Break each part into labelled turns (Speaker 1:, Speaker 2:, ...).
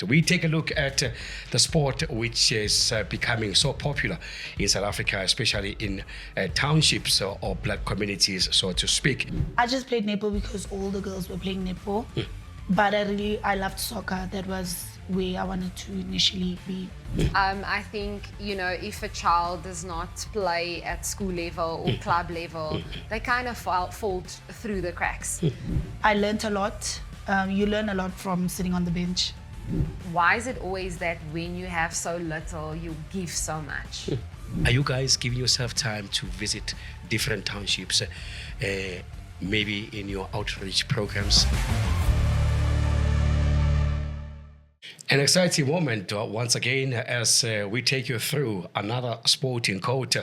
Speaker 1: We take a look at the sport which is becoming so popular in South Africa, especially in townships or black communities, so to speak.
Speaker 2: I just played netball because all the girls were playing netball, but I loved soccer. That was where I wanted to initially be.
Speaker 3: I think, if a child does not play at school level or club level, they kind of fall through the cracks.
Speaker 2: I learned a lot. You learn a lot from sitting on the bench.
Speaker 3: Why is it always that when you have so little, you give so much?
Speaker 1: Are you guys giving yourself time to visit different townships, maybe in your outreach programs? An exciting moment once again as we take you through another sporting quote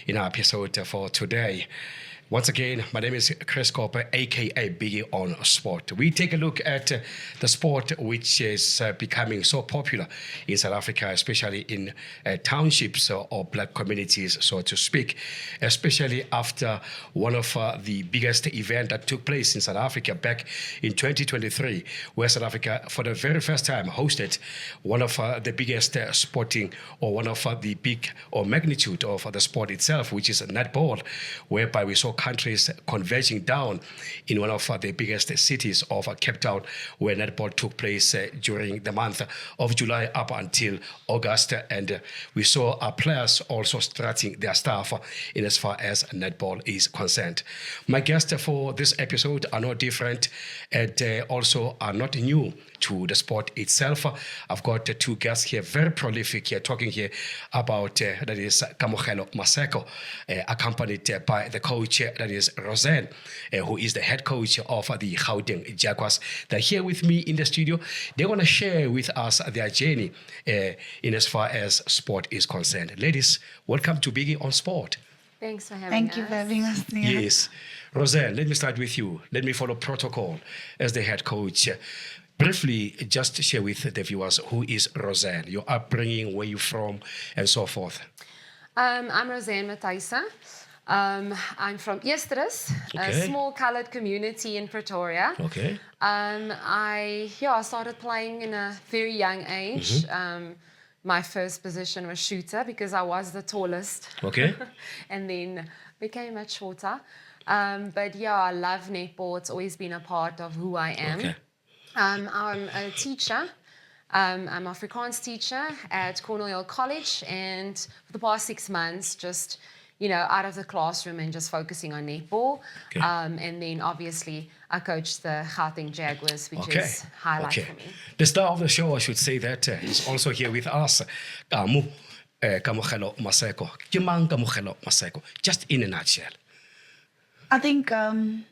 Speaker 1: in our episode for today. Once again, my name is Chris Cooper, aka Biggie on Sport. We take a look at the sport which is becoming so popular in South Africa, especially in townships or black communities, so to speak, especially after one of the biggest events that took place in South Africa back in 2023, where South Africa, for the very first time, hosted one of the biggest sporting or one of the big or magnitude of the sport itself, which is netball, whereby we saw countries converging down in one of the biggest cities of Cape Town, where netball took place during the month of July up until August. And we saw our players also strutting their stuff in as far as netball is concerned. My guests for this episode are no different and also are not new to the sport itself. I've got two guests here, very prolific here, talking here about, that is Kamogelo Maseko, accompanied by the coach, that is Rozanne, who is the head coach of the Gauteng Jaguars. They're here with me in the studio. They're going to share with us their journey in as far as sport is concerned. Ladies, welcome to Biggie on Sport.
Speaker 3: Thanks for having us.
Speaker 2: Thank you for having us.
Speaker 1: Yes. Rozanne, let me start with you. Let me follow protocol as the head coach. Briefly, just share with the viewers, who is Rozanne, your upbringing, where you're from, and so forth.
Speaker 3: I'm Rozanne Matthyse. I'm from Eersterus, a small coloured community in Pretoria.
Speaker 1: Okay.
Speaker 3: I started playing in a very young age. My first position was shooter because I was the tallest.
Speaker 1: Okay.
Speaker 3: And then became much shorter. But I love netball. It's always been a part of who I am.
Speaker 1: Okay.
Speaker 3: I'm a teacher. I'm an Afrikaans teacher at Cornell College, and for the past 6 months, just out of the classroom and just focusing on netball.
Speaker 1: Okay.
Speaker 3: And then obviously I coach the Gauteng Jaguars, which is highlight for me.
Speaker 1: The star of the show, I should say that, is also here with us, Kamogelo Maseko. Ke mang Kamogelo Maseko? Just in a nutshell.
Speaker 2: I think Kamogelo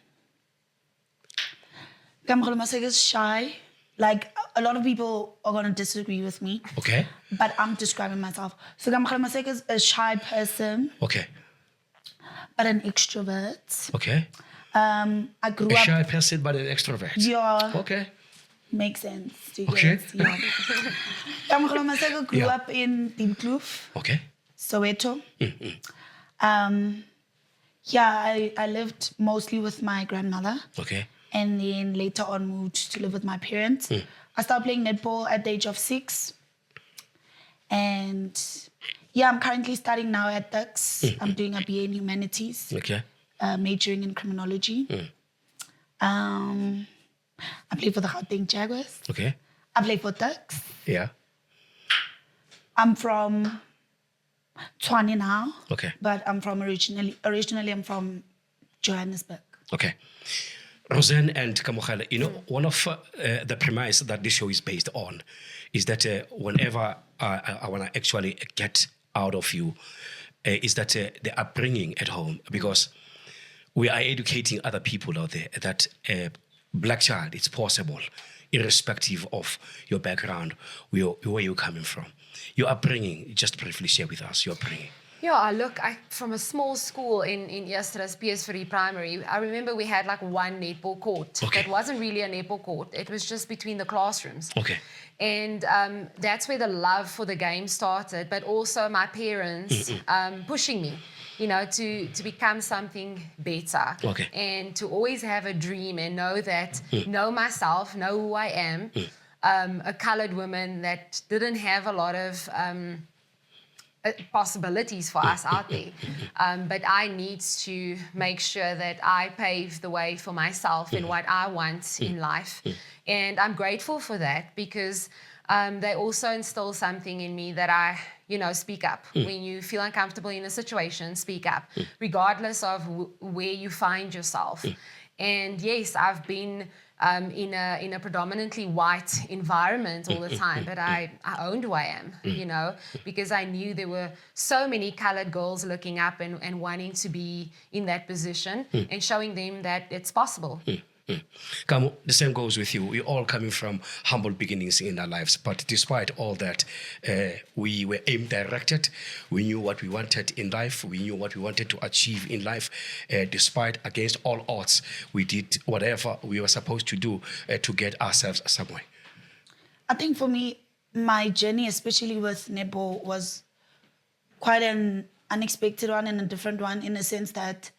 Speaker 2: Maseko is shy. Like, a lot of people are going to disagree with me.
Speaker 1: Okay.
Speaker 2: But I'm describing myself. So Kamogelo Maseko is a shy person.
Speaker 1: Okay.
Speaker 2: But an extrovert.
Speaker 1: Okay.
Speaker 2: I grew
Speaker 1: a
Speaker 2: up...
Speaker 1: shy person, but an extrovert.
Speaker 2: Yeah.
Speaker 1: Okay.
Speaker 2: Makes sense.
Speaker 1: Okay.
Speaker 2: Yeah. Kamogelo Maseko grew up in Diepkloof.
Speaker 1: Okay.
Speaker 2: Soweto. I lived mostly with my grandmother.
Speaker 1: Okay.
Speaker 2: And then later on moved to live with my parents. I started playing netball at the age of 6. And I'm currently studying now at Dux. I'm doing a BA in Humanities.
Speaker 1: Okay.
Speaker 2: Majoring in Criminology. I play for the Gauteng Jaguars.
Speaker 1: Okay.
Speaker 2: I play for Dux.
Speaker 1: Yeah.
Speaker 2: I'm from Tshwane now.
Speaker 1: Okay.
Speaker 2: But I'm from originally I'm from Johannesburg.
Speaker 1: Okay. Rozanne and Kamogelo, one of the premise that this show is based on is that whenever I want to actually get out of you, is that the upbringing at home, because we are educating other people out there that black child, it's possible, irrespective of your background, where you're coming from. Your upbringing, just briefly share with us your upbringing.
Speaker 3: Yeah, look, from a small school in Eersterus, PS3 Primary, I remember we had like one netball court.
Speaker 1: Okay.
Speaker 3: That wasn't really a netball court. It was just between the classrooms.
Speaker 1: Okay.
Speaker 3: And that's where the love for the game started, but also my parents pushing me, to become something better.
Speaker 1: Okay.
Speaker 3: And to always have a dream and know that, know myself, know who I am. a colored woman that didn't have a lot of possibilities for us out there. But I need to make sure that I pave the way for myself in what I want in life. And I'm grateful for that because they also instill something in me that I, speak up. When you feel uncomfortable in a situation, speak up, regardless of where you find yourself. And yes, I've been in a predominantly white environment all the time, but I owned who I am, because I knew there were so many colored girls looking up and wanting to be in that position and showing them that it's possible.
Speaker 1: Kamo, the same goes with you. We're all coming from humble beginnings in our lives, but despite all that, we were aim directed. We knew what we wanted in life. We knew what we wanted to achieve in life. Despite against all odds, we did whatever we were supposed to do to get ourselves somewhere.
Speaker 2: I think for me, my journey, especially with netball, was quite an unexpected one and a different one in the sense that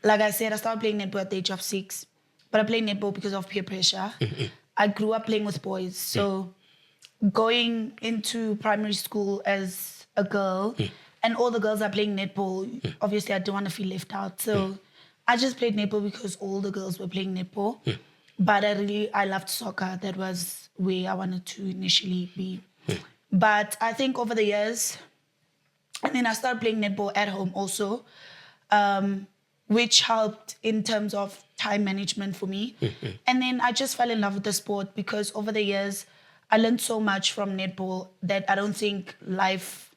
Speaker 2: like I said, I started playing netball at the age of 6, but I played netball because of peer pressure. I grew up playing with boys. So going into primary school as a girl and all the girls are playing netball, obviously I didn't want to feel left out. So I just played netball because all the girls were playing netball. But I loved soccer. That was where I wanted to initially be. But I think over the years, and then I started playing netball at home also, which helped in terms of time management for me. And then I just fell in love with the sport because over the years, I learned so much from netball that I don't think life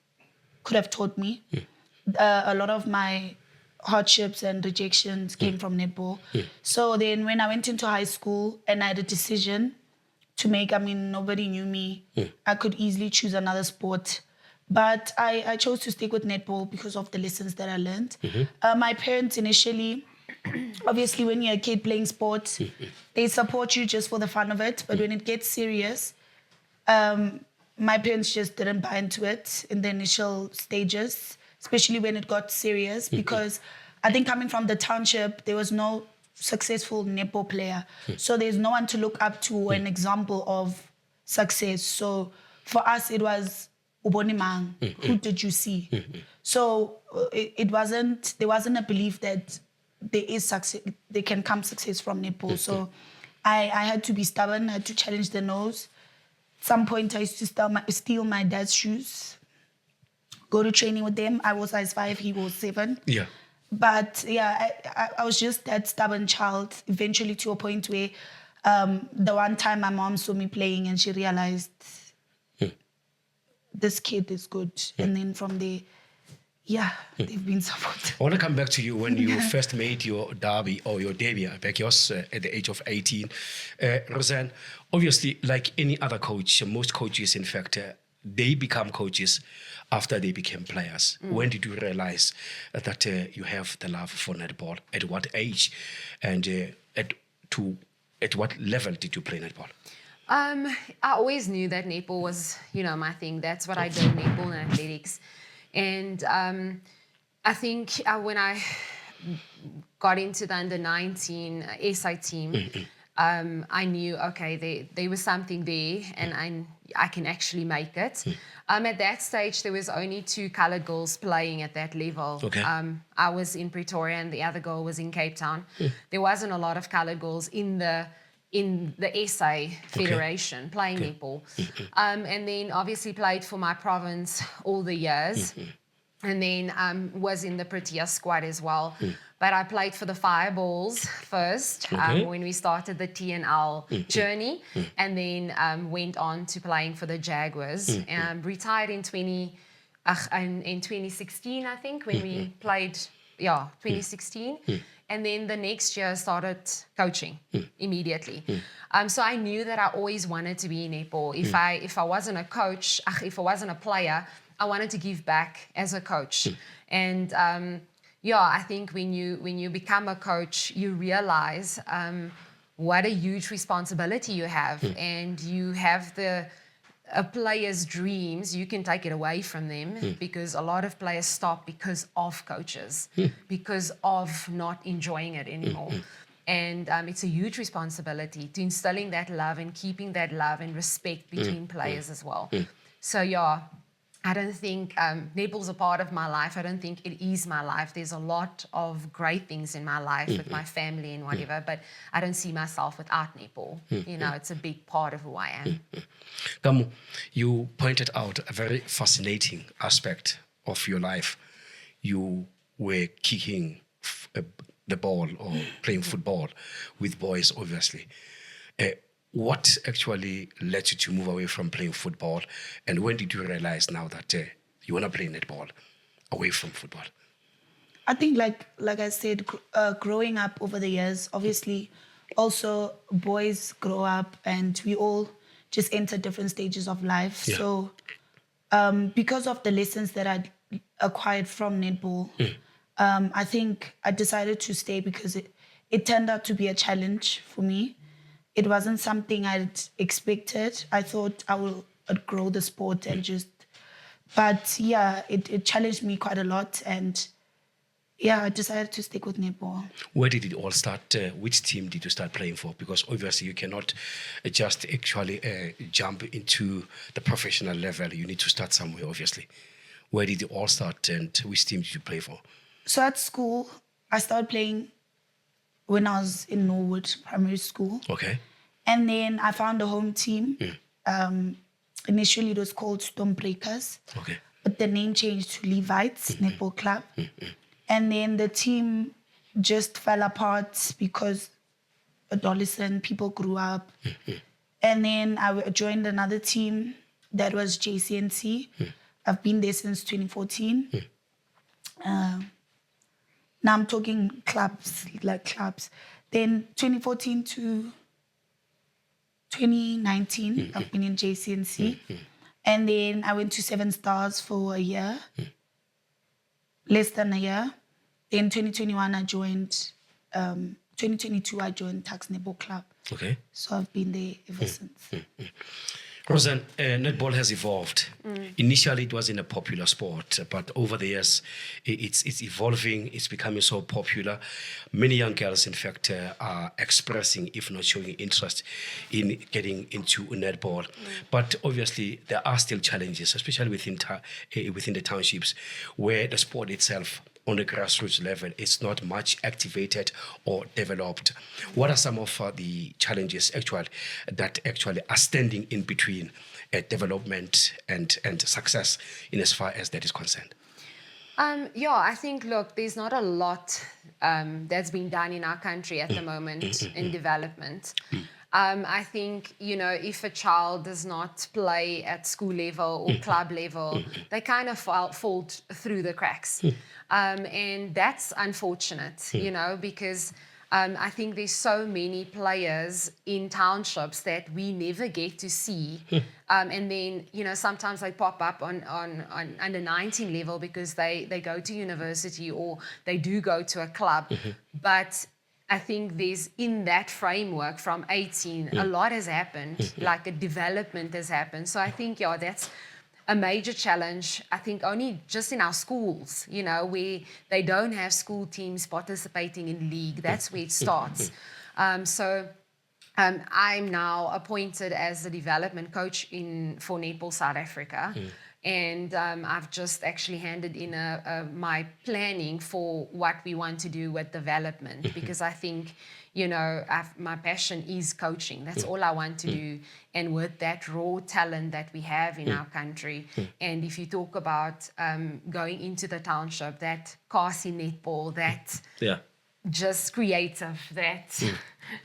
Speaker 2: could have taught me. A lot of my hardships and rejections came from netball. So then when I went into high school and I had a decision to make, nobody knew me. I could easily choose another sport. But I chose to stick with netball because of the lessons that I learned. My parents initially, obviously when you're a kid playing sports, they support you just for the fun of it. But when it gets serious, my parents just didn't buy into it in the initial stages, especially when it got serious. Because I think coming from the township, there was no successful netball player. So there's no one to look up to or an example of success. So for us, it was, Ubonimang, who did you see? So there wasn't a belief that there is success, there can come success from netball. So I had to be stubborn, I had to challenge the nose. At some point I used to steal my dad's shoes, go to training with them. I was size 5, he was 7.
Speaker 1: Yeah.
Speaker 2: But yeah, I was just that stubborn child, eventually to a point where the one time my mom saw me playing and she realized this kid is good. And then from there, they've been supportive.
Speaker 1: I want to come back to you when you first made your derby or your debut back yours at the age of 18. Rozanne, obviously, like any other coach, most coaches, in fact, they become coaches after they became players. When did you realize that you have the love for netball? At what age? And at what level did you play netball?
Speaker 3: I always knew that netball was, my thing. That's what I did, netball and athletics. And I think when I got into the under-19 SI team, I knew, okay, there was something there and I can actually make it. At that stage, there was only 2 colored girls playing at that level.
Speaker 1: Okay.
Speaker 3: I was in Pretoria and the other girl was in Cape Town. There wasn't a lot of colored girls in the SA Federation playing netball. And then obviously played for my province all the years. And then was in the Protea squad as well. But I played for the Fireballs first when we started the TNL journey. And then went on to playing for the Jaguars. Retired in 2016, I think, when we played, 2016. And then the next year started coaching immediately. So I knew that I always wanted to be in netball. If I wasn't a coach, if I wasn't a player, I wanted to give back as a coach. And I think when you become a coach, you realize what a huge responsibility you have. And you have a player's dreams, you can take it away from them because a lot of players stop because of coaches, because of not enjoying it anymore. And it's a huge responsibility to instilling that love and keeping that love and respect between players as well. So yeah, I don't think netball's a part of my life. I don't think it is my life. There's a lot of great things in my life with my family and whatever, but I don't see myself without netball. You know, it's a big part of who I am.
Speaker 1: Kamu, you pointed out a very fascinating aspect of your life. You were kicking the ball or playing football with boys, obviously. What actually led you to move away from playing football? And when did you realize now that you want to play netball away from football?
Speaker 2: I think, like I said, growing up over the years, obviously, also boys grow up and we all just enter different stages of life.
Speaker 1: Yeah.
Speaker 2: So because of the lessons that I acquired from netball, I think I decided to stay because it turned out to be a challenge for me. It wasn't something I'd expected. I thought I'd grow the sport and but yeah, it challenged me quite a lot. And yeah, I decided to stick with netball.
Speaker 1: Where did it all start? Which team did you start playing for? Because obviously you cannot just actually jump into the professional level. You need to start somewhere, obviously. Where did it all start and which team did you play for?
Speaker 2: So at school, I started playing when I was in Norwood Primary School.
Speaker 1: Okay.
Speaker 2: And then I found a home team. Initially, it was called Stormbreakers.
Speaker 1: Okay.
Speaker 2: But the name changed to Levites Netball Club. And then the team just fell apart because adolescent people grew up. And then I joined another team that was JCNC. I've been there since 2014. Now I'm talking clubs, like clubs. Then 2014 to 2019, I've been in JCNC. And then I went to 7 Stars for a year, less than a year. Then 2021, I joined, 2022, I joined Tax Netball Club.
Speaker 1: Okay.
Speaker 2: So I've been there ever since.
Speaker 1: Rozanne, netball has evolved. Initially, it wasn't a popular sport, but over the years, it's evolving. It's becoming so popular. Many young girls, in fact, are expressing, if not showing interest in getting into netball. But obviously, there are still challenges, especially within the townships, where the sport itself, on the grassroots level, it's not much activated or developed. What are some of the challenges that are standing in between development and success in as far as that is concerned?
Speaker 3: Yeah, I think, look, there's not a lot that's been done in our country at the moment in development. I think, you know, if a child does not play at school level or club level, they kind of fall through the cracks. And that's unfortunate, you know, because I think there's so many players in townships that we never get to see. And then, you know, sometimes they pop up on under 19 level because they go to university or they do go to a club. But I think there's, in that framework from 18, a lot has happened, like a development has happened. So I think, yeah, that's a major challenge. I think only just in our schools, you know, where they don't have school teams participating in league. That's where it starts. So I'm now appointed as the development coach for Netball South Africa. And I've just actually handed in my planning for what we want to do with development, because I think, you know, my passion is coaching. That's all I want to do. And with that raw talent that we have in our country, and if you talk about going into the township, that Kasi netball, that just creative, that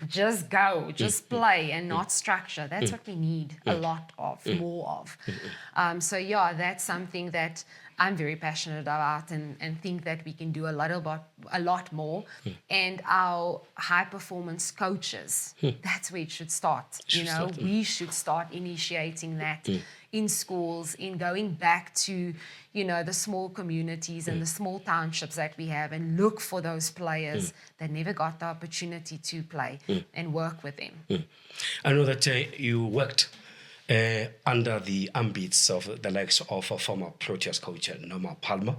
Speaker 3: just go, just play and not structure. That's what we need a lot of, more of. So yeah, that's something that I'm very passionate about and think that we can do a lot more. And our high performance coaches, that's where it should start. We should start initiating that in schools, in going back to, you know, the small communities and the small townships that we have, and look for those players that never got the opportunity to play and work with them.
Speaker 1: I know that you worked under the ambits of the likes of a former Proteas coach, Norma Palmer.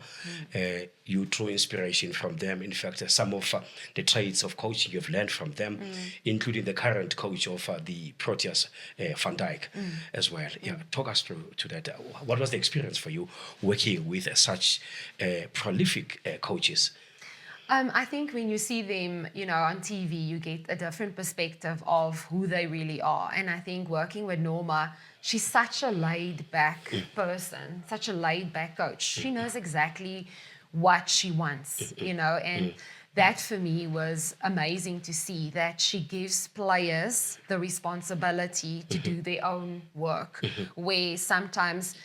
Speaker 1: You drew inspiration from them. In fact, some of the traits of coaching you've learned from them, including the current coach of the Proteas, Van Dijk, as well. Yeah, talk us through to that. What was the experience for you working with such prolific coaches?
Speaker 3: I think when you see them, on TV, you get a different perspective of who they really are. And I think working with Norma, she's such a laid-back person, such a laid-back coach. She knows exactly what she wants, and that for me was amazing to see, that she gives players the responsibility to do their own work, where sometimes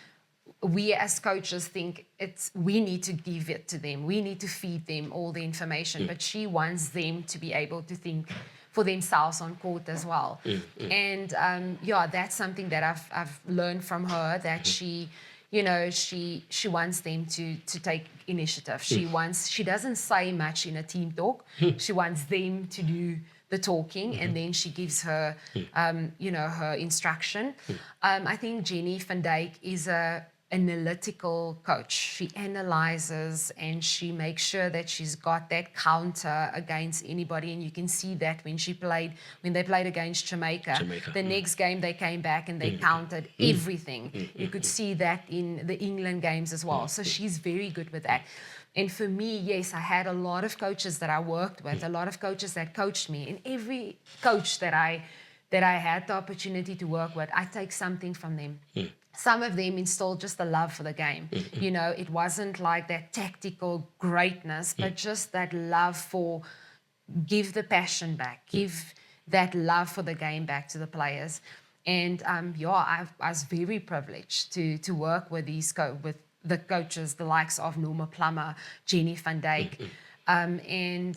Speaker 3: we as coaches think we need to give it to them. We need to feed them all the information, but she wants them to be able to think for themselves on court as well. And that's something that I've learned from her, that she wants them to take initiative. She doesn't say much in a team talk. She wants them to do the talking, and then she gives her, her instruction. I think Jenny Van Dijk is a analytical coach. She analyzes and she makes sure that she's got that counter against anybody. And you can see that when they played against Jamaica. The next game they came back and they countered everything. You could see that in the England games as well. So she's very good with that. And for me, yes, I had a lot of coaches that I worked with, a lot of coaches that coached me. And every coach that I had the opportunity to work with, I take something from them. Some of them installed just the love for the game. It wasn't like that tactical greatness, but just that love for, give the passion back, give that love for the game back to the players. And I was very privileged to work with with the coaches, the likes of Norma Plummer, Jenny Van Dijk, and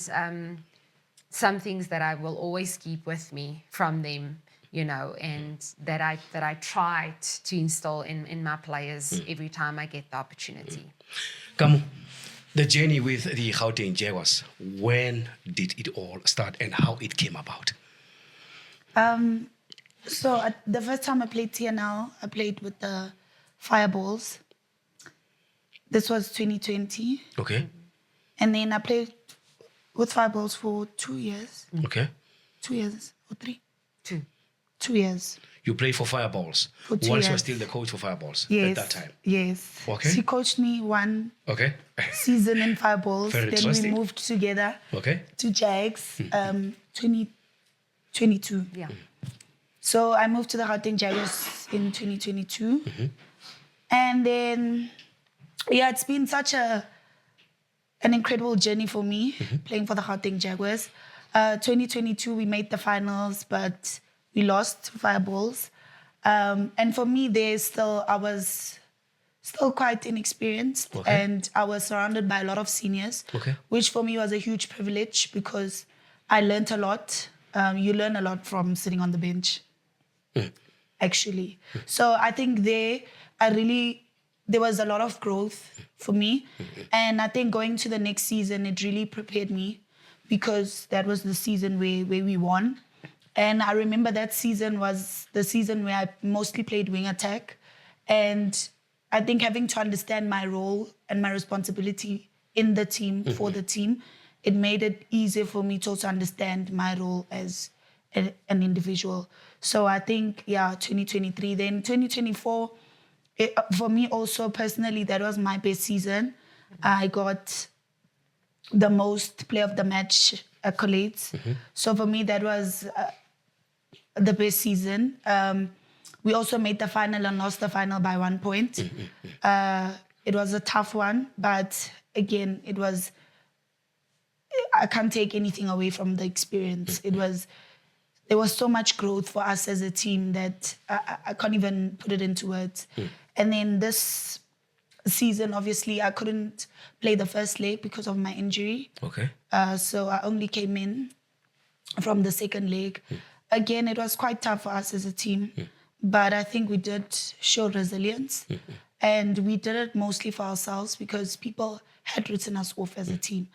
Speaker 3: some things that I will always keep with me from them, and that I tried to install in my players every time I get the opportunity.
Speaker 1: Kamu, the journey with the Gauteng Jaguars, when did it all start and how it came about?
Speaker 2: So the first time I played TNL, I played with the Fireballs. This was 2020.
Speaker 1: Okay.
Speaker 2: And then I played with Fireballs for 2 years.
Speaker 1: Okay.
Speaker 2: 2 years or 3?
Speaker 3: 2.
Speaker 2: 2 years.
Speaker 1: You played for Fireballs
Speaker 2: For 2
Speaker 1: once
Speaker 2: years.
Speaker 1: you were still the coach for Fireballs
Speaker 2: Yes.
Speaker 1: at that time.
Speaker 2: Yes.
Speaker 1: Okay.
Speaker 2: She coached me one
Speaker 1: Okay.
Speaker 2: season in Fireballs.
Speaker 1: Very
Speaker 2: Then
Speaker 1: interesting.
Speaker 2: we moved together
Speaker 1: Okay.
Speaker 2: to Jags 2022.
Speaker 3: Yeah.
Speaker 2: So I moved to the Gauteng Jaguars in 2022. And then, it's been such an incredible journey for me playing for the Gauteng Jaguars. 2022, we made the finals, but we lost Fireballs. And for me, I was still quite inexperienced.
Speaker 1: Okay.
Speaker 2: And I was surrounded by a lot of seniors,
Speaker 1: Okay.
Speaker 2: which for me was a huge privilege because I learned a lot. You learn a lot from sitting on the bench, actually. So I think there was a lot of growth for me. And I think going to the next season, it really prepared me because that was the season where we won. And I remember that season was the season where I mostly played wing attack. And I think having to understand my role and my responsibility in the team, for the team, it made it easier for me to also understand my role as an individual. So I think, 2023. Then 2024, for me also personally, that was my best season. I got the most player of the match accolades. So for me, that was the best season. We also made the final and lost the final by 1 point. It was a tough one, but again, I can't take anything away from the experience. There was so much growth for us as a team that I can't even put it into words. And then this season, obviously, I couldn't play the first leg because of my injury.
Speaker 1: Okay.
Speaker 2: So I only came in from the second leg. Again, it was quite tough for us as a team, but I think we did show resilience. And we did it mostly for ourselves because people had written us off as a team.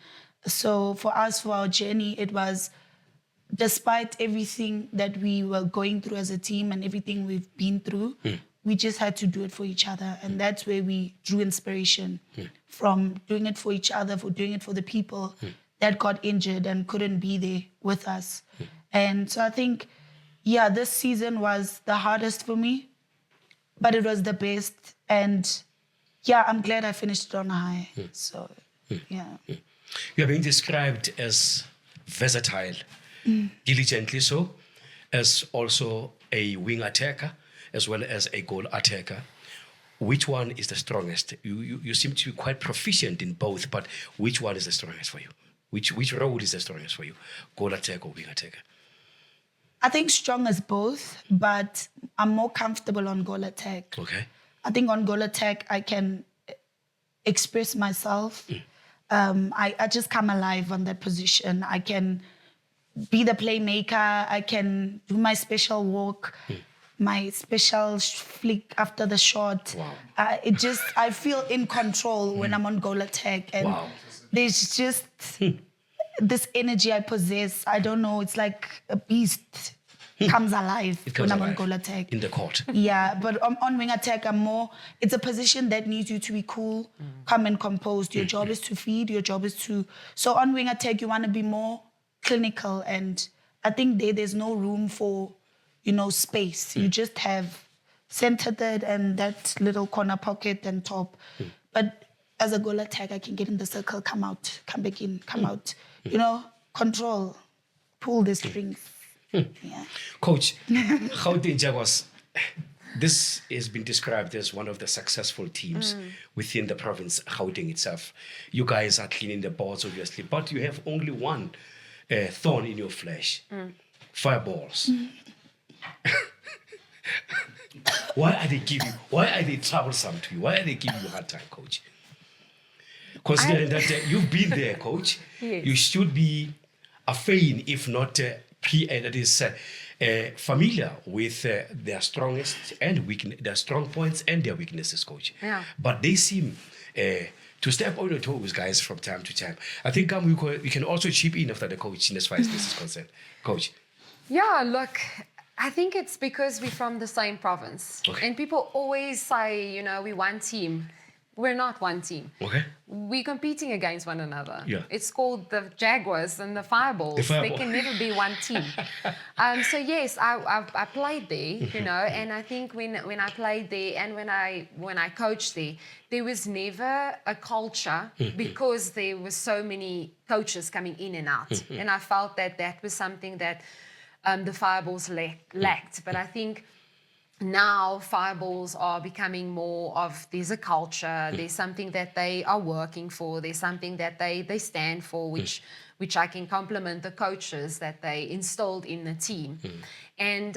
Speaker 2: So for us, for our journey, it was despite everything that we were going through as a team and everything we've been through, we just had to do it for each other. And that's where we drew inspiration from doing it for each other, for doing it for the people that got injured and couldn't be there with us. And so I think, yeah, this season was the hardest for me, but it was the best. And yeah, I'm glad I finished it on a high. So, yeah.
Speaker 1: You are being described as versatile, diligently so, as also a wing attacker, as well as a goal attacker. Which one is the strongest? You seem to be quite proficient in both, but which one is the strongest for you? Which role is the strongest for you? Goal attacker or wing attacker?
Speaker 2: I think strong as both, but I'm more comfortable on goal attack.
Speaker 1: Okay.
Speaker 2: I think on goal attack, I can express myself. I just come alive on that position. I can be the playmaker. I can do my special walk, my special flick after the shot.
Speaker 1: Wow.
Speaker 2: I feel in control when I'm on goal attack. And there's just this energy I possess. I don't know, it's like a beast comes alive when I'm on goal attack.
Speaker 1: In the court.
Speaker 2: Yeah, but on wing attack, it's a position that needs you to be cool, calm and composed. Your job is to feed, so on wing attack, you want to be more clinical. And I think there's no room for, space. You just have center third and that little corner pocket and top. But as a goal attack, I can get in the circle, come out, come back in, come out. Control, pull the strings. Yeah.
Speaker 1: Coach, Gauteng Jaguars, this has been described as one of the successful teams within the province, Gauteng itself. You guys are cleaning the boards, obviously, but you have only one thorn in your flesh, fireballs. Why are they troublesome to you? Why are they giving you a hard time, Coach? Considering that you've been there, Coach,
Speaker 3: Yes.
Speaker 1: You should be afraid, if not familiar with their strongest and their strong points and their weaknesses, Coach.
Speaker 3: Yeah.
Speaker 1: But they seem to step on your toes, guys, from time to time. I think we can also chip in after the coach in as far as this is concerned. Coach.
Speaker 3: Yeah, look, I think it's because we're from the same province.
Speaker 1: Okay.
Speaker 3: And people always say, we're one team. We're not one team.
Speaker 1: Okay.
Speaker 3: We're competing against one another.
Speaker 1: Yeah.
Speaker 3: It's called the Jaguars and the Fireballs. They can never be one team. So yes, I played there, and I think when I played there and when I coached there was never a culture because there were so many coaches coming in and out. And I felt that was something that the Fireballs lacked. But I think now Fireballs are becoming more of, there's a culture, there's something that they are working for, there's something that they stand for, which I can compliment the coaches that they installed in the team. And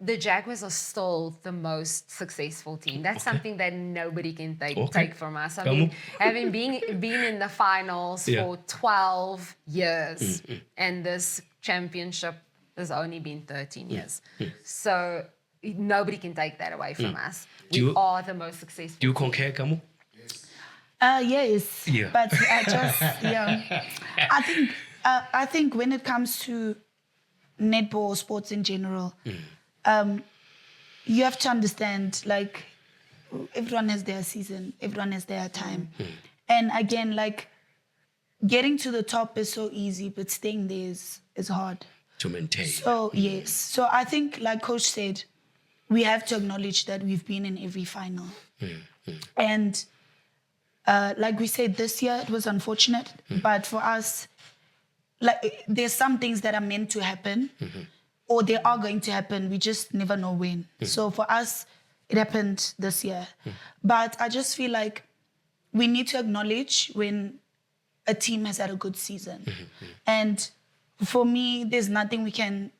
Speaker 3: the Jaguars are still the most successful team. That's something that nobody can take from us. I mean, having been in the finals for 12 years and this championship has only been 13 years. So nobody can take that away from us. We are the most successful.
Speaker 1: Do you concur, Kamo?
Speaker 2: Yes.
Speaker 1: Yeah.
Speaker 2: But I think when it comes to netball, sports in general, you have to understand, like, everyone has their season, everyone has their time. And again, like, getting to the top is so easy, but staying there is hard.
Speaker 1: To maintain.
Speaker 2: So, yes. So I think, like Coach said, we have to acknowledge that we've been in every final. And like we said, this year it was unfortunate, but for us, like, there's some things that are meant to happen, or they are going to happen. We just never know when. So for us, it happened this year. But I just feel like we need to acknowledge when a team has had a good season. And for me, there's nothing we can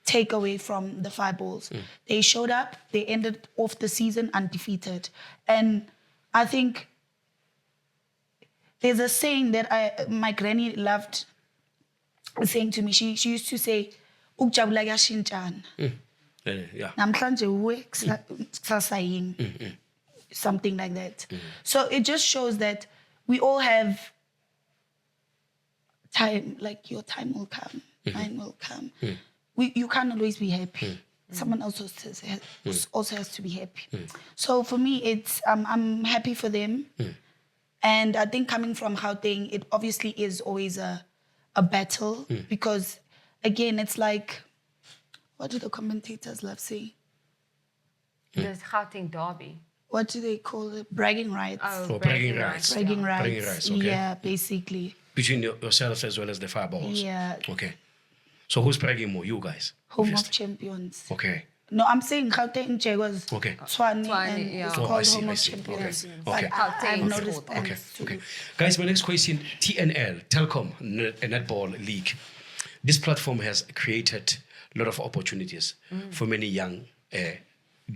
Speaker 2: take away from the Fireballs. They showed up, they ended off the season undefeated. And I think there's a saying that my granny loved saying to me. She used to say, "Ukujabula kuyashintshana." Namhlanje uwe, kusasa yini. Something like that. So it just shows that we all have time, like your time will come. mine will come. You can't always be happy. Someone else also has to be happy. So for me, it's I'm happy for them. And I think coming from Gauteng, it obviously is always a battle because, again, it's like, what do the commentators love saying?
Speaker 3: The Gauteng derby.
Speaker 2: What do they call it? Bragging rights.
Speaker 1: Oh, bragging rights.
Speaker 2: Bragging rights.
Speaker 1: Bragging rights, okay.
Speaker 2: Yeah, basically.
Speaker 1: Between yourselves as well as the Fireballs.
Speaker 2: Yeah.
Speaker 1: Okay. So who's bragging more? You guys.
Speaker 2: Home
Speaker 1: obviously.
Speaker 2: of champions.
Speaker 1: Okay.
Speaker 2: No, I'm saying Gauteng Jaguars.
Speaker 1: Okay.
Speaker 2: Tshwane,
Speaker 3: Tshwane,
Speaker 2: and
Speaker 3: yeah.
Speaker 2: it's
Speaker 1: Oh,
Speaker 2: called
Speaker 1: I see,
Speaker 2: Home
Speaker 1: I
Speaker 2: of
Speaker 1: see.
Speaker 2: Champions.
Speaker 1: Okay.
Speaker 2: But
Speaker 1: Okay.
Speaker 2: I have no
Speaker 3: Okay.
Speaker 2: response
Speaker 1: Okay.
Speaker 2: to
Speaker 1: Okay. Guys, my next question, TNL, Telkom Netball League. This platform has created a lot of opportunities for many young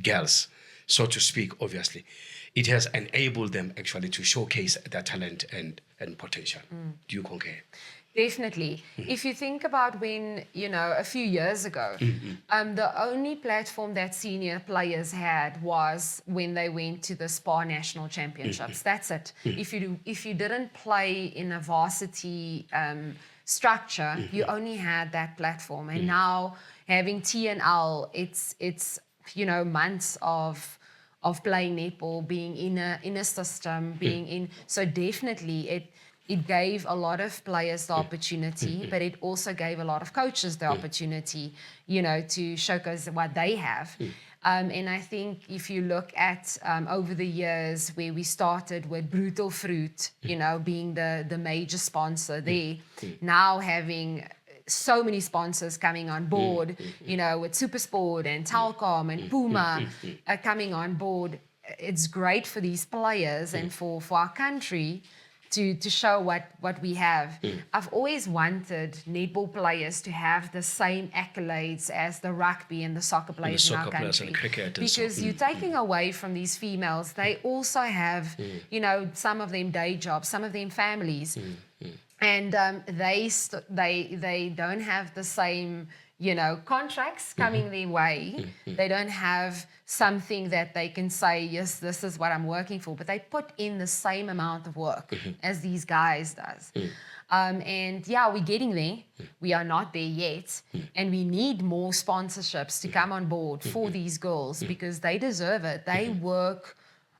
Speaker 1: girls, so to speak, obviously. It has enabled them actually to showcase their talent and potential. Do you concur?
Speaker 3: Definitely. If you think about when, a few years ago, the only platform that senior players had was when they went to the SPAR national championships. That's it. If you didn't play in a varsity structure, you only had that platform. And now having TNL, it's months of playing netball, being in a system, being in. So definitely it gave a lot of players the opportunity, but it also gave a lot of coaches the opportunity, to showcase what they have. And I think if you look at over the years where we started with Brutal Fruit, being the major sponsor there, now having so many sponsors coming on board, with Supersport and Telkom and Puma coming on board. It's great for these players and for our country to show what we have. I've always wanted netball players to have the same accolades as the rugby and the soccer players in our country.
Speaker 1: And cricket
Speaker 3: because you're taking away from these females. They also have, some of them day jobs, some of them families. And they don't have the same, contracts coming their way. They don't have something that they can say, yes, this is what I'm working for, but they put in the same amount of work as these guys does. And yeah, we're getting there. We are not there yet. And we need more sponsorships to come on board for these girls because they deserve it. They work,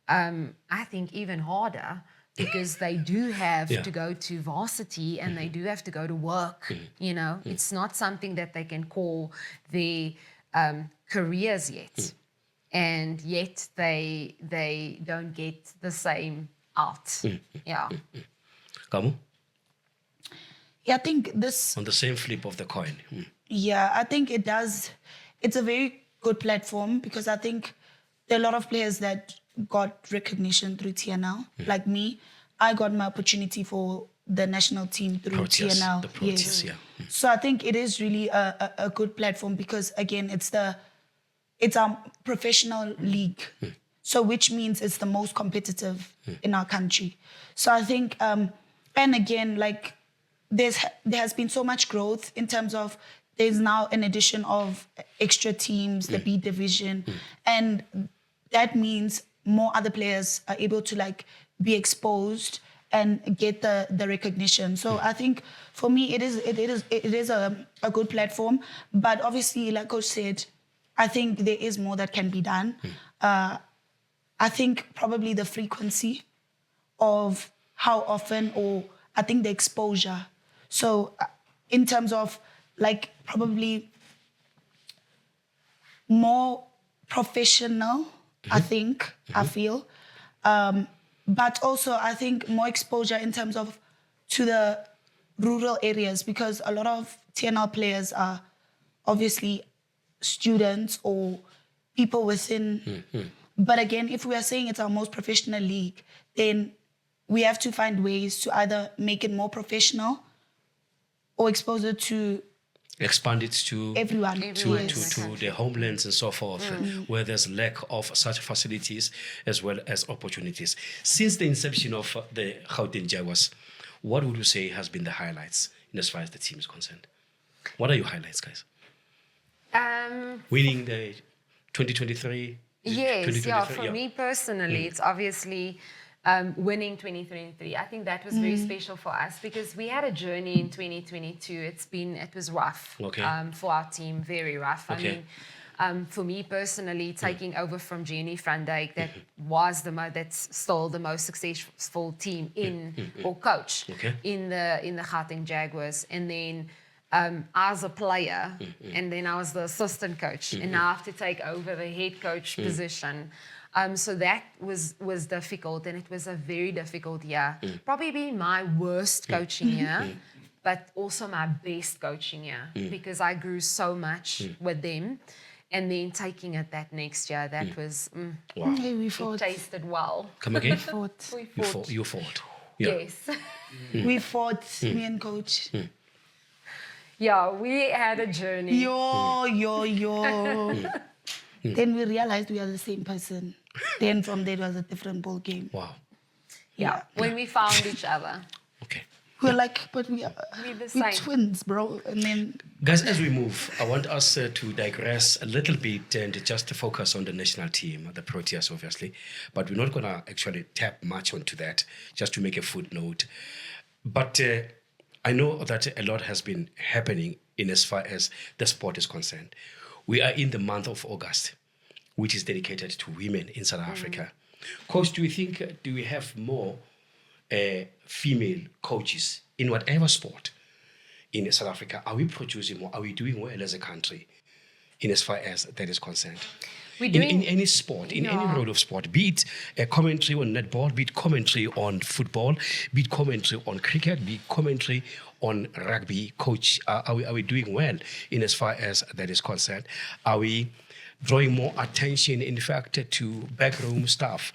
Speaker 3: I think, even harder because they do have to go to varsity and they do have to go to work. It's not something that they can call their careers yet. And yet they don't get the same out. Yeah.
Speaker 1: Kamu?
Speaker 2: Yeah, I think this...
Speaker 1: On the same flip of the coin.
Speaker 2: Yeah, I think it does. It's a very good platform because I think there are a lot of players that got recognition through TNL. Like me, I got my opportunity for the national team through
Speaker 1: Proteas,
Speaker 2: TNL.
Speaker 1: the Proteas, yeah.
Speaker 2: So I think it is really a good platform because, again, it's our professional league. So which means it's the most competitive in our country. So I think, and again, like there has been so much growth in terms of there's now an addition of extra teams, the B division, and that means more other players are able to like be exposed and get the recognition. So I think for me it is a good platform, but obviously, like Coach said, I think there is more that can be done. I think probably the frequency of how often, or I think the exposure. So in terms of like probably more professional, I think, I feel. But also I think more exposure in terms of to the rural areas because a lot of TNL players are obviously students or people within. But again, if we are saying it's our most professional league, then we have to find ways to either make it more professional or expose it to
Speaker 1: expand it to
Speaker 2: everyone,
Speaker 1: to the homelands and so forth, where there's lack of such facilities as well as opportunities. Since the inception of the Gauteng Jaguars, what would you say has been the highlights in as far as the team is concerned? What are your highlights, guys? Winning the 2023.
Speaker 3: Yes, yeah. For me personally, it's obviously winning 2023. I think that was very special for us because we had a journey in 2022. It was rough for our team, very rough. I mean, for me personally, taking over from Jenny van Dijk, that was that's still the most successful team or coach in the Gauteng Jaguars, and then I was a player, and then I was the assistant coach, and now I have to take over the head coach position. So that was difficult, and it was a very difficult year. Probably my worst coaching year, but also my best coaching year because I grew so much with them. And then taking it that next year, that was,
Speaker 1: Wow.
Speaker 2: Hey, we fought.
Speaker 3: it tasted well.
Speaker 1: Come again?
Speaker 2: Fought.
Speaker 3: We fought.
Speaker 1: You fought. Yeah.
Speaker 3: Yes.
Speaker 2: We fought, me and coach.
Speaker 3: Yeah, we had a journey.
Speaker 2: Yo. Then we realized we are the same person. Then from there it was a different ball game.
Speaker 1: Wow.
Speaker 3: Yeah, when we found each other.
Speaker 1: Okay.
Speaker 2: We're like, but we're
Speaker 3: the same.
Speaker 2: twins, bro. And then
Speaker 1: Guys, as we move, I want us to digress a little bit and just to focus on the national team, the Proteas, obviously. But we're not going to actually tap much onto that, just to make a footnote. But I know that a lot has been happening in as far as the sport is concerned. We are in the month of August, which is dedicated to women in South Africa. Coach, do we have more female coaches in whatever sport in South Africa? Are we producing more? Are we doing well as a country in as far as that is concerned? In any sport, in any role of sport, be it a commentary on netball, be it commentary on football, be it commentary on cricket, be it commentary on rugby, coach, are we doing well in as far as that is concerned? Are we drawing more attention, in fact, to backroom staff,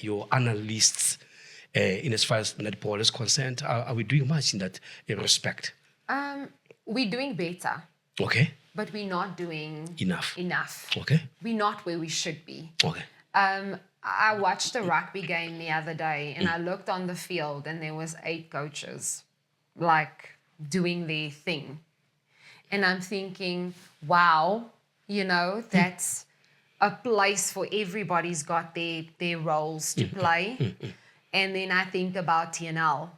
Speaker 1: your analysts, in as far as netball is concerned? Are we doing much in that respect?
Speaker 3: We're doing better.
Speaker 1: Okay.
Speaker 3: But we're not doing
Speaker 1: enough.
Speaker 3: Okay. We're not where we should be.
Speaker 1: Okay.
Speaker 3: I watched a rugby game the other day, and I looked on the field, and there was 8 coaches, like, doing their thing. And I'm thinking, wow, that's a place for everybody's got their roles to play. And then I think about TNL.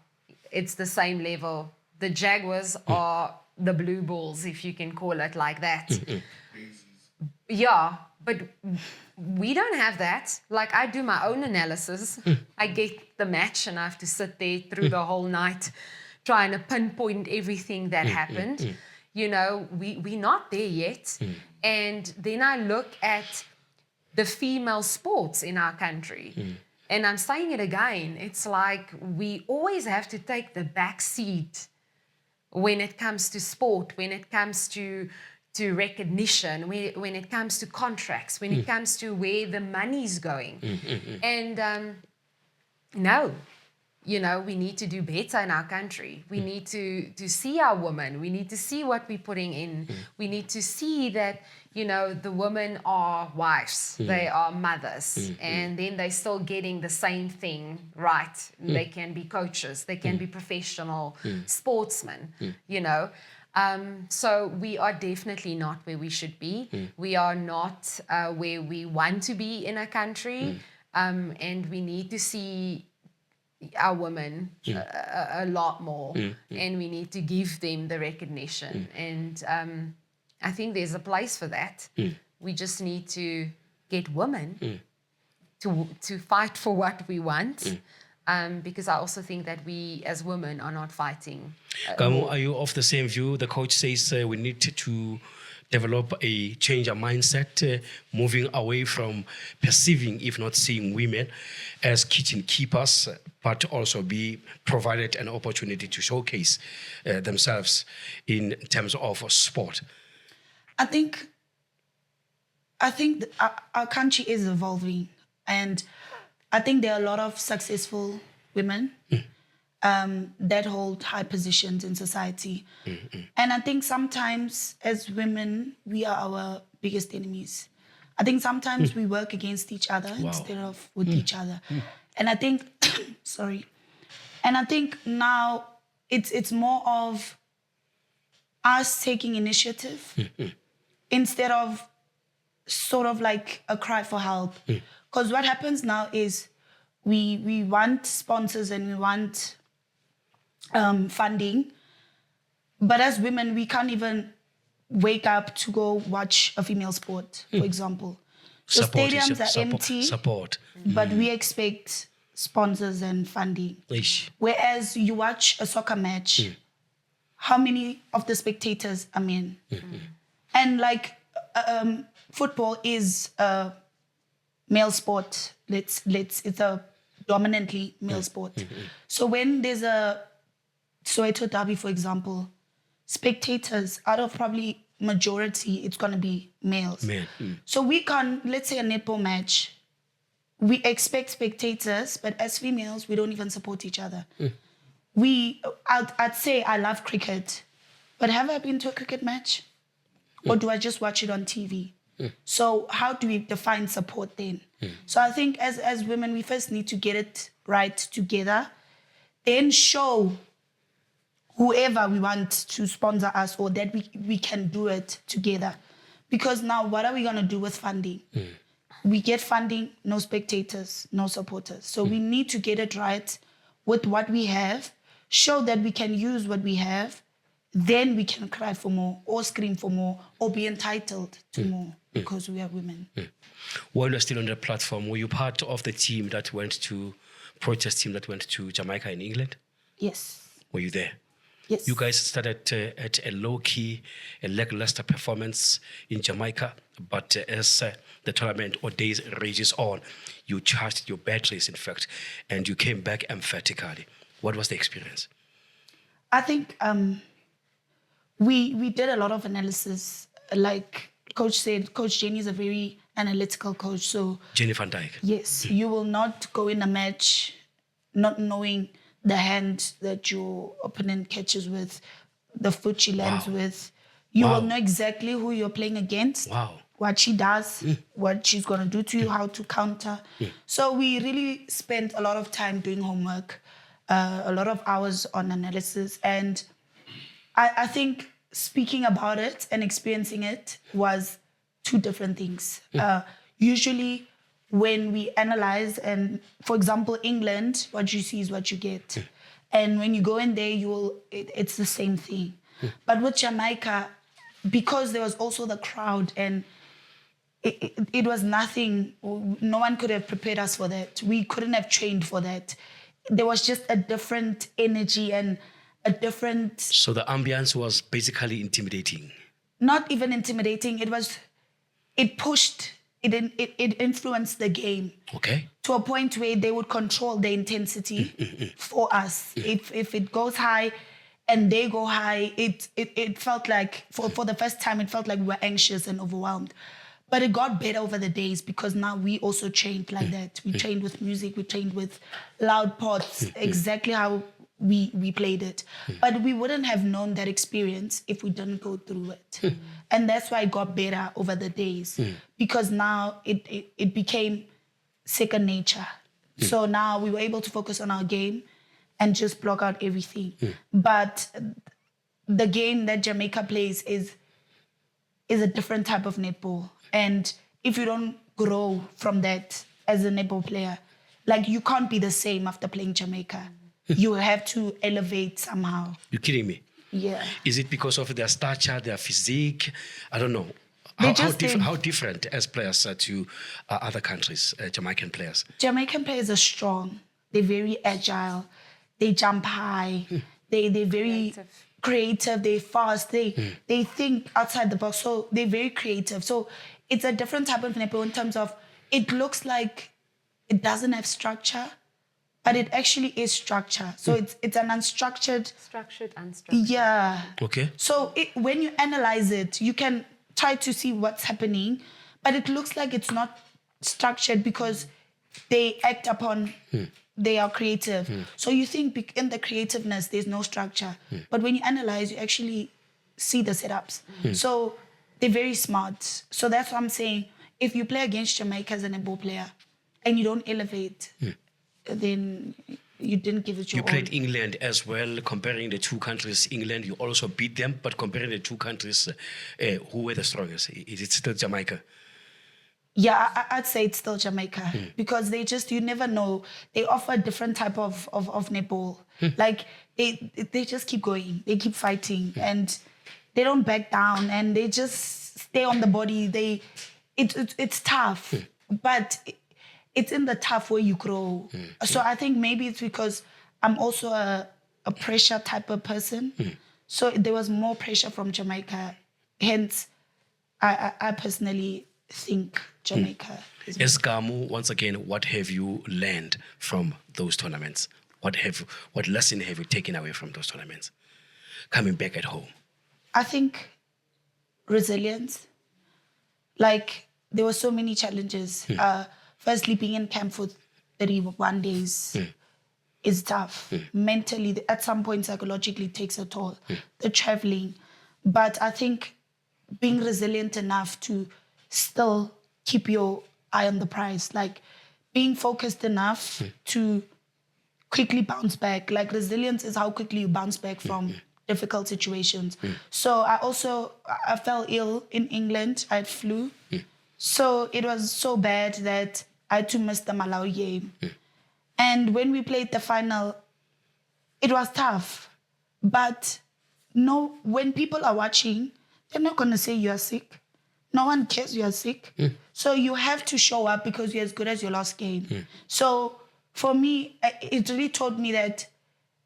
Speaker 3: It's the same level. The Jaguars are the blue balls, if you can call it like that. Yeah, but we don't have that. Like, I do my own analysis. I get the match and I have to sit there through the whole night trying to pinpoint everything that happened. We're not there yet. And then I look at the female sports in our country. And I'm saying it again, it's like we always have to take the back seat when it comes to sport, when it comes to recognition, when it comes to contracts, when it comes to where the money's going. And no, we need to do better in our country. We need to see our women. We need to see what we're putting in. We need to see that, the women are wives. They are mothers. And then they're still getting the same thing right. They can be coaches. They can be professional sportsmen, So we are definitely not where we should be. We are not where we want to be in a country. And we need to see our women a lot more, and we need to give them the recognition. And I think there's a place for that. We just need to get women to fight for what we want, because I also think that we as women are not fighting.
Speaker 1: Kamo, are you of the same view? The coach says we need to develop a change of mindset, moving away from perceiving, if not seeing women as kitchen keepers, but also be provided an opportunity to showcase themselves in terms of sport.
Speaker 2: I think our country is evolving, and I think there are a lot of successful women that hold high positions in society. And I think sometimes as women, we are our biggest enemies. I think sometimes we work against each other instead of with each other. And I think, and I think now it's more of us taking initiative instead of sort of like a cry for help. Because what happens now is We want sponsors and we want funding. But as women, we can't even wake up to go watch a female sport, for example. So stadiums are empty, but we expect sponsors and funding.
Speaker 1: Ish.
Speaker 2: Whereas you watch a soccer match, how many of the spectators are men? And like football is a male sport. It's a dominantly male sport. So when there's a Soweto derby, for example, spectators out of probably majority, it's gonna be males. So we can't, let's say a netball match, we expect spectators, but as females, we don't even support each other. I'd say I love cricket, but have I been to a cricket match? Or do I just watch it on TV? So how do we define support then? So I think as women, we first need to get it right together, then show whoever we want to sponsor us or that we can do it together. Because now what are we gonna do with funding? We get funding, no spectators, no supporters. So we need to get it right with what we have, show that we can use what we have, then we can cry for more or scream for more or be entitled to more because we are women.
Speaker 1: While you're still on the platform, were you part of the team that went to, protest team that went to Jamaica in England?
Speaker 2: Yes.
Speaker 1: Were you there?
Speaker 2: Yes.
Speaker 1: You guys started at a low-key, a lackluster performance in Jamaica, but as the tournament or days rages on, you charged your batteries, in fact, and you came back emphatically. What was the experience?
Speaker 2: I think we did a lot of analysis. Like Coach said, Coach Jenny is a very analytical coach. So
Speaker 1: Jenny van Dijk.
Speaker 2: Yes, you will not go in a match not knowing the hand that your opponent catches with, the foot she lands with. You will know exactly who you're playing against, what she does, what she's going to do to you, how to counter. So we really spent a lot of time doing homework, a lot of hours on analysis. And I think speaking about it and experiencing it was two different things. Usually when we analyze, and for example, England, what you see is what you get. And when you go in there, it's the same thing. But with Jamaica, because there was also the crowd and it was nothing, no one could have prepared us for that. We couldn't have trained for that. There was just a different energy and a different...
Speaker 1: So the ambience was basically intimidating.
Speaker 2: Not even intimidating. It pushed... It influenced the game.
Speaker 1: Okay.
Speaker 2: To a point where they would control the intensity for us. If it goes high and they go high, it felt like, for the first time, it felt like we were anxious and overwhelmed. But it got better over the days because now we also trained like that. We trained with music, we trained with loud pots, exactly how we played it. But we wouldn't have known that experience if we didn't go through it. And that's why it got better over the days, because now it became second nature. So now we were able to focus on our game and just block out everything. But the game that Jamaica plays is a different type of netball. And if you don't grow from that as a netball player, like you can't be the same after playing Jamaica. You have to elevate somehow.
Speaker 1: You're kidding me?
Speaker 2: Yeah.
Speaker 1: Is it because of their stature, their physique? I don't know. How different as players to other countries, Jamaican players?
Speaker 2: Jamaican players are strong. They're very agile. They jump high. They're very creative. They're fast. They think outside the box. So they're very creative. So it's a different type of netball in terms of it looks like it doesn't have structure, but it actually is structure. So it's an unstructured...
Speaker 3: Structured, unstructured.
Speaker 2: Yeah.
Speaker 1: Okay.
Speaker 2: So when you analyze it, you can try to see what's happening, but it looks like it's not structured because they act upon... They are creative. So you think in the creativeness, there's no structure. But when you analyze, you actually see the setups. So they're very smart. So that's what I'm saying. If you play against Jamaica as a netball player and you don't elevate... then you didn't give it your all.
Speaker 1: You played England as well, comparing the two countries. England, you also beat them, but comparing the two countries, who were the strongest? Is it still Jamaica?
Speaker 2: Yeah, I'd say it's still Jamaica because you never know. They offer a different type of netball. Like they just keep going, they keep fighting, and they don't back down, and they just stay on the body. It's tough, but it's in the tough where you grow. So I think maybe it's because I'm also a pressure type of person. So there was more pressure from Jamaica. Hence, I personally think Jamaica is.
Speaker 1: Escamu, once again, what have you learned from those tournaments? What lesson have you taken away from those tournaments? Coming back at home.
Speaker 2: I think resilience. Like there were so many challenges. Firstly, being in camp for 31 days is tough. Mentally, at some point, psychologically, it takes a toll. The traveling. But I think being resilient enough to still keep your eye on the prize, like being focused enough to quickly bounce back. Like resilience is how quickly you bounce back from difficult situations. So I fell ill in England. I had flu. So it was so bad that I had to miss the Malawi game. And when we played the final, it was tough. But no, when people are watching, they're not going to say you are sick. No one cares you are sick. So you have to show up because you're as good as your last game. So for me, it really taught me that,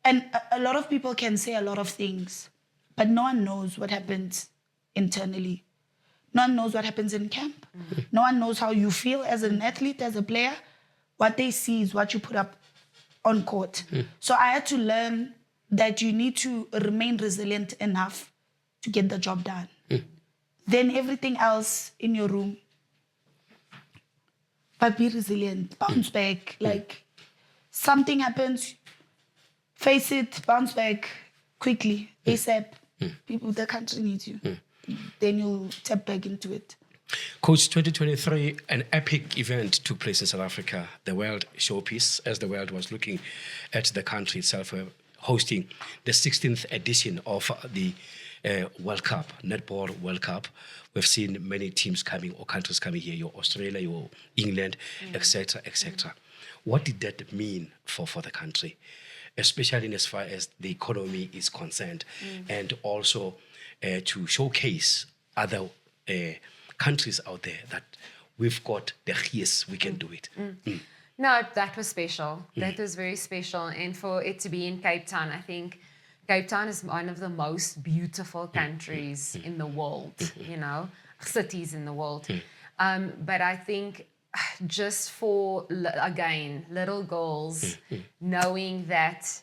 Speaker 2: and a lot of people can say a lot of things, but no one knows what happens internally. No one knows what happens in camp. No one knows how you feel as an athlete, as a player. What they see is what you put up on court. So I had to learn that you need to remain resilient enough to get the job done. Then everything else in your room, but be resilient, bounce back. Like something happens, face it, bounce back quickly, ASAP. People, the country needs you. Then you'll tap back into it.
Speaker 1: Coach, 2023, an epic event took place in South Africa, the World Showpiece, as the world was looking at the country itself, hosting the 16th edition of the World Cup, Netball World Cup. We've seen many teams coming or countries coming here, your Australia, your England, etc., etc. What did that mean for the country, especially in as far as the economy is concerned, and also to showcase other countries out there that we've got the yes, we can do it.
Speaker 3: No, that was special. That was very special. And for it to be in Cape Town, I think Cape Town is one of the most beautiful countries in the world, cities in the world. But I think just for, again, little girls, knowing that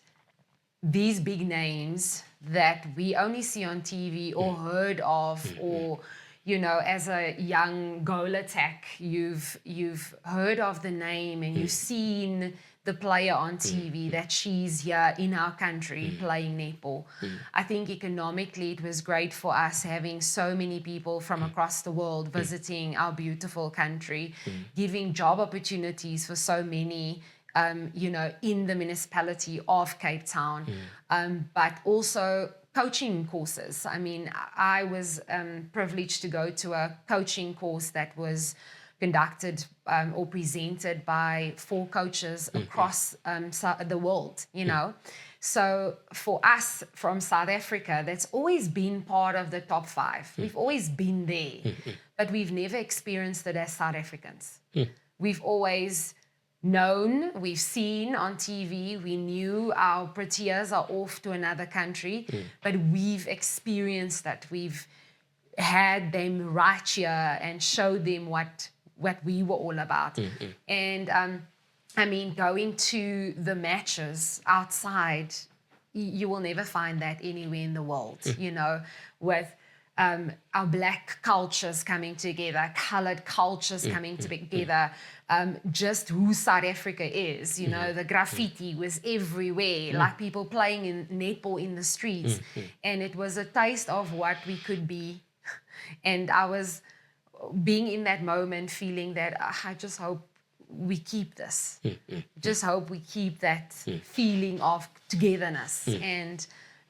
Speaker 3: these big names that we only see on TV or heard of, or as a young goal attack, you've heard of the name and you've seen the player on TV, that she's here in our country playing netball. I think economically it was great for us having so many people from across the world visiting our beautiful country, giving job opportunities for so many in the municipality of Cape Town, but also coaching courses. I mean, I was privileged to go to a coaching course that was conducted or presented by 4 coaches across the world, So for us from South Africa, that's always been part of the top 5. We've always been there, but we've never experienced it as South Africans. We've always known, we've seen on TV, we knew our Proteas are off to another country, but we've experienced that. We've had them right here and showed them what we were all about. And I mean, going to the matches outside, you will never find that anywhere in the world, with our black cultures coming together, colored cultures coming together, just who South Africa is. The graffiti was everywhere, like people playing in netball in the streets. And it was a taste of what we could be. And I was being in that moment feeling that I just hope we keep this. Just hope we keep that feeling of togetherness. And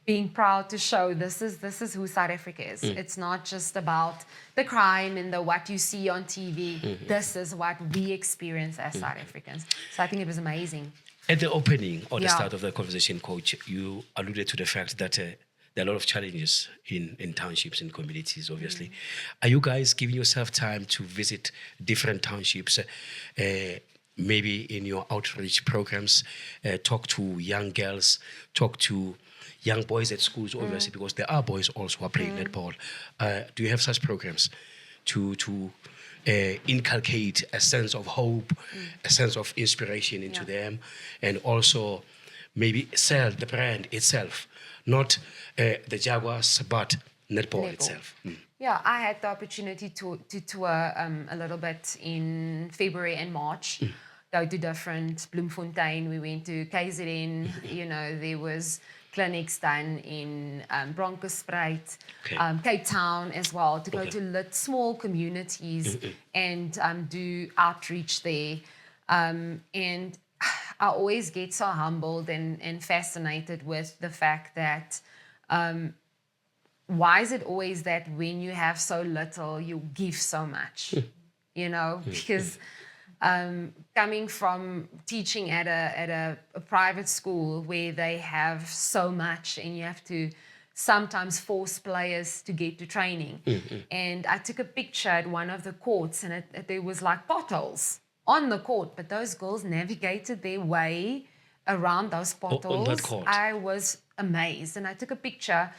Speaker 3: being proud to show this is who South Africa is. It's not just about the crime and the what you see on TV. This is what we experience as South Africans. So I think it was amazing.
Speaker 1: At the opening or the
Speaker 3: Yeah.
Speaker 1: start of the conversation, Coach, you alluded to the fact that there are a lot of challenges in townships and communities, obviously. Are you guys giving yourself time to visit different townships, maybe in your outreach programs, talk to young girls, talk to young boys at schools, obviously, because there are boys also who are playing netball. Do you have such programs to inculcate a sense of hope, a sense of inspiration into them, and also maybe sell the brand itself, not the Jaguars, but netball itself?
Speaker 3: Yeah, I had the opportunity to tour a little bit in February and March, go to different Bloemfontein. We went to KZN, there was clinics done in Bronkhorstspruit, Cape Town as well, to go to small communities and do outreach there. And I always get so humbled and fascinated with the fact that why is it always that when you have so little, you give so much? Because coming from teaching at a private school where they have so much and you have to sometimes force players to get to training. And I took a picture at one of the courts and there was like potholes on the court, but those girls navigated their way around those potholes.
Speaker 1: On that court.
Speaker 3: I was amazed. And I took a picture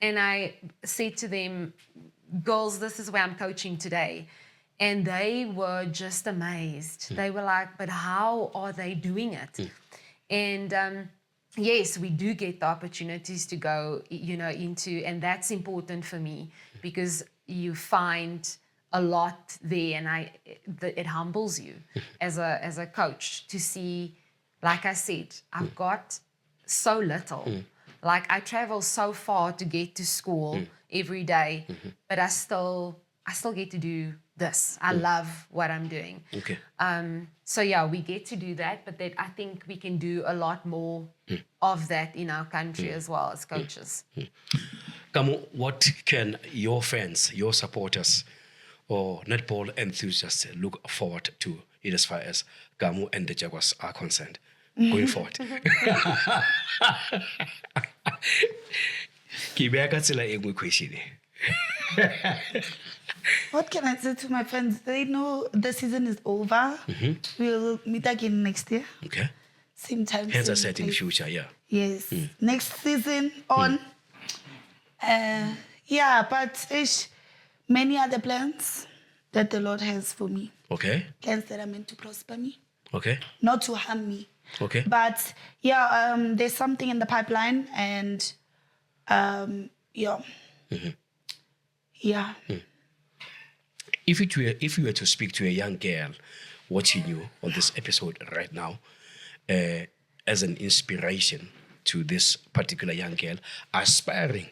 Speaker 3: and I said to them, girls, this is where I'm coaching today. And they were just amazed. They were like, but how are they doing it? And yes, we do get the opportunities to go, into, and that's important for me because you find a lot there, and it humbles you as a coach to see, like I said, I've got so little. Like I travel so far to get to school every day, but I still get to do this. I love what I'm doing.
Speaker 1: Okay.
Speaker 3: So yeah, we get to do that, but then I think we can do a lot more of that in our country as well as coaches.
Speaker 1: Kamu, what can your fans, your supporters, or netball enthusiasts look forward to in as far as Kamu and the Jaguars are concerned going forward? Ke beya ka tsela e nngwe question e.
Speaker 2: What can I say to my fans? They know the season is over. We'll meet again next year.
Speaker 1: Okay.
Speaker 2: Same time.
Speaker 1: Hence I
Speaker 2: same
Speaker 1: said in
Speaker 2: place.
Speaker 1: future, yeah.
Speaker 2: Yes. Next season on. Yeah, but many other plans that the Lord has for me.
Speaker 1: Okay.
Speaker 2: Plans that are meant to prosper me,
Speaker 1: Okay.
Speaker 2: not to harm me.
Speaker 1: Okay.
Speaker 2: But yeah, there's something in the pipeline, and yeah. Yeah.
Speaker 1: If you were to speak to a young girl watching you on this episode right now, as an inspiration to this particular young girl aspiring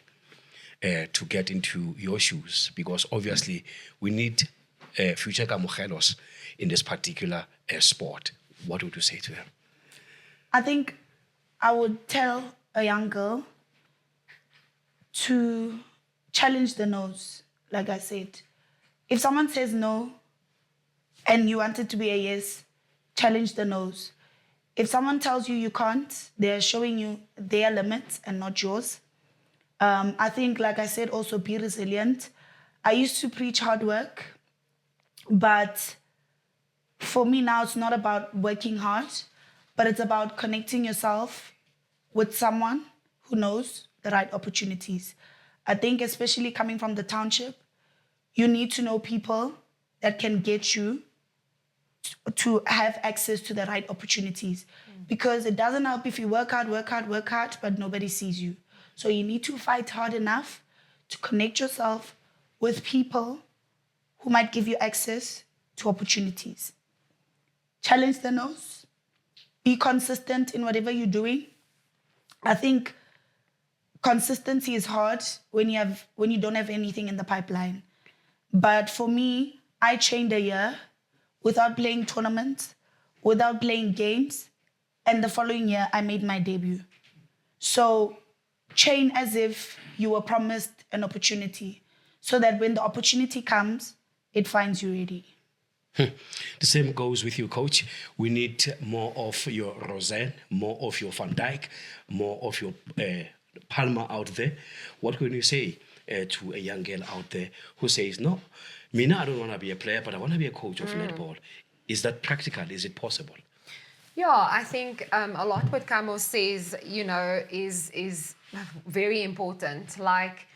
Speaker 1: to get into your shoes, because obviously we need future Kamogelos in this particular sport, what would you say to them?
Speaker 2: I think I would tell a young girl to challenge the no's, like I said. If someone says no and you want it to be a yes, challenge the no's. If someone tells you you can't, they're showing you their limits and not yours. I think, like I said, also be resilient. I used to preach hard work, but for me now it's not about working hard, but it's about connecting yourself with someone who knows the right opportunities. I think especially coming from the township, you need to know people that can get you to have access to the right opportunities. Because it doesn't help if you work hard, but nobody sees you. So you need to fight hard enough to connect yourself with people who might give you access to opportunities. Challenge the no's. Be consistent in whatever you're doing. I think consistency is hard when you don't have anything in the pipeline. But for me, I trained a year without playing tournaments, without playing games, and the following year I made my debut. So train as if you were promised an opportunity, so that when the opportunity comes, it finds you ready.
Speaker 1: The same goes with you, coach. We need more of your Rozanne, more of your Van Dijk, more of your Palmer out there. What can you say to a young girl out there who says, no, Mina, I don't want to be a player, but I want to be a coach of netball? Is that practical? Is it possible?
Speaker 3: Yeah, I think a lot what Kamo says, is very important. Like,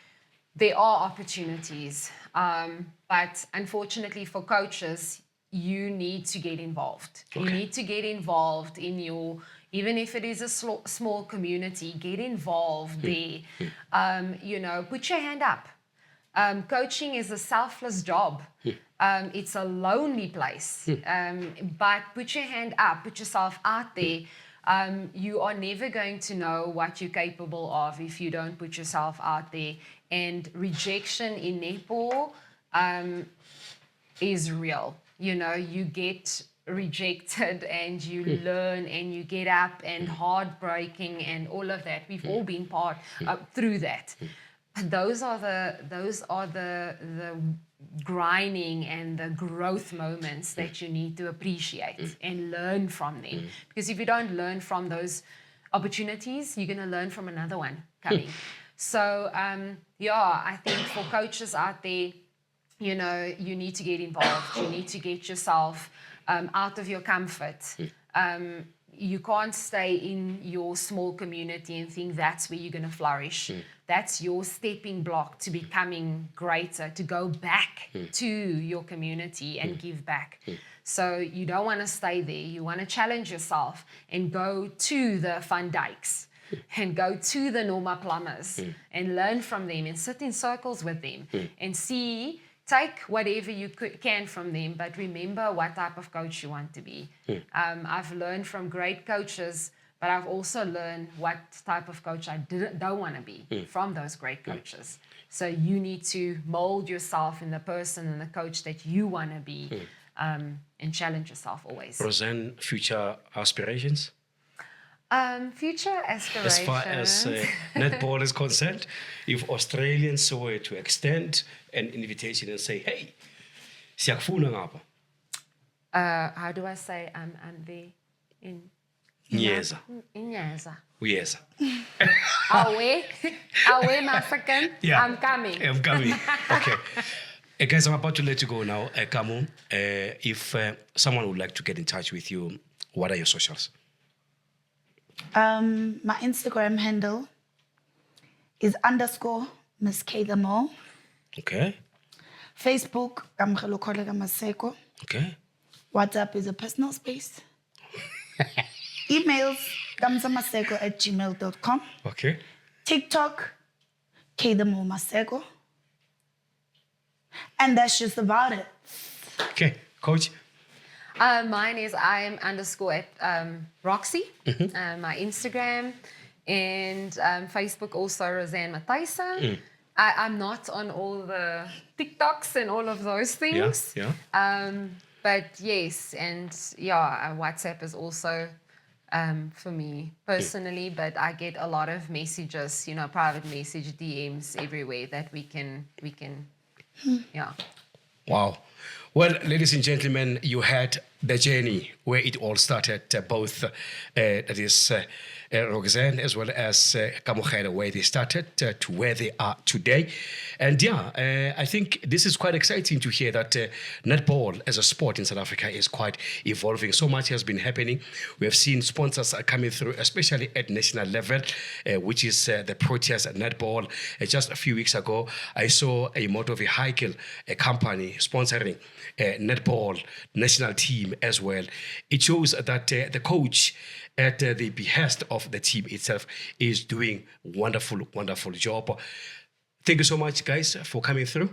Speaker 3: there are opportunities, but unfortunately for coaches, you need to get involved. Okay. You need to get involved in even if it is a small community, get involved there. Put your hand up. Coaching is a selfless job. It's a lonely place, but put your hand up, put yourself out there. You are never going to know what you're capable of if you don't put yourself out there. And rejection in netball is real. You get rejected and you learn and you get up, and heartbreaking and all of that. We've all been through that. But those are the grinding and the growth moments that you need to appreciate and learn from them. Because if you don't learn from those opportunities, you're going to learn from another one coming. So, I think for coaches out there, you need to get involved. You need to get yourself out of your comfort. You can't stay in your small community and think that's where you're going to flourish. That's your stepping block to becoming greater, to go back to your community and give back. So you don't want to stay there. You want to challenge yourself and go to the Van Dijks and go to the Norma Plumbers and learn from them and sit in circles with them and take whatever you can from them, but remember what type of coach you want to be. I've learned from great coaches, but I've also learned what type of coach I don't want to be from those great coaches. So you need to mold yourself in the person and the coach that you want to be, and challenge yourself always.
Speaker 1: Rozanne, future aspirations?
Speaker 3: Future aspirations.
Speaker 1: As far as netball is concerned, if Australians were to extend an invitation and say, hey, siyakufuna ngapha.
Speaker 3: How do I say I'm there in
Speaker 1: Nyeza.
Speaker 3: Nyeza.
Speaker 1: Uyeza.
Speaker 3: Away, African.
Speaker 1: Yeah.
Speaker 3: I'm coming.
Speaker 1: I'm coming. Okay. Guys, I'm about to let you go now. Kamo, if someone would like to get in touch with you, what are your socials?
Speaker 2: My Instagram handle is _Miss
Speaker 1: Okay.
Speaker 2: Facebook, Kamogelo Maseko.
Speaker 1: Okay.
Speaker 2: WhatsApp is a personal space. Emails, kamzamaseko@gmail.com.
Speaker 1: Okay.
Speaker 2: TikTok, Kamogelo Maseko. And that's just about it.
Speaker 1: Okay. Coach?
Speaker 3: Mine is _Roxy, my Instagram, and Facebook also Rozanne Matthyse. I'm not on all the TikToks and all of those things.
Speaker 1: Yeah.
Speaker 3: But yes, and WhatsApp is also for me personally, but I get a lot of messages, private message, DMs everywhere that we can.
Speaker 1: Wow. Well, ladies and gentlemen, you had the journey where it all started, both that is Rozanne as well as Kamogelo, where they started to where they are today. And I think this is quite exciting to hear that netball as a sport in South Africa is quite evolving. So much has been happening. We have seen sponsors coming through, especially at national level, which is the Proteas Netball. Just a few weeks ago, I saw a motor vehicle, a company sponsoring netball national team as well. It shows that the coach at the behest of the team itself is doing wonderful job. Thank you so much, guys, for coming through.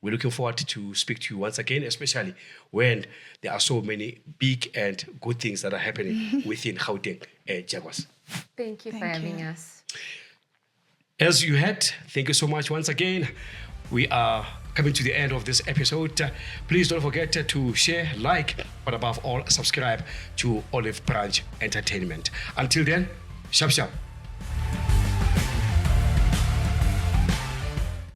Speaker 1: We're looking forward to speak to you once again, especially when there are so many big and good things that are happening within Gauteng Jaguars.
Speaker 3: Thank you for having us.
Speaker 1: As you heard, thank you so much once again. We are coming to the end of this episode. Please don't forget to share, like, but above all, subscribe to Olive Branch Entertainment. Until then, sharp.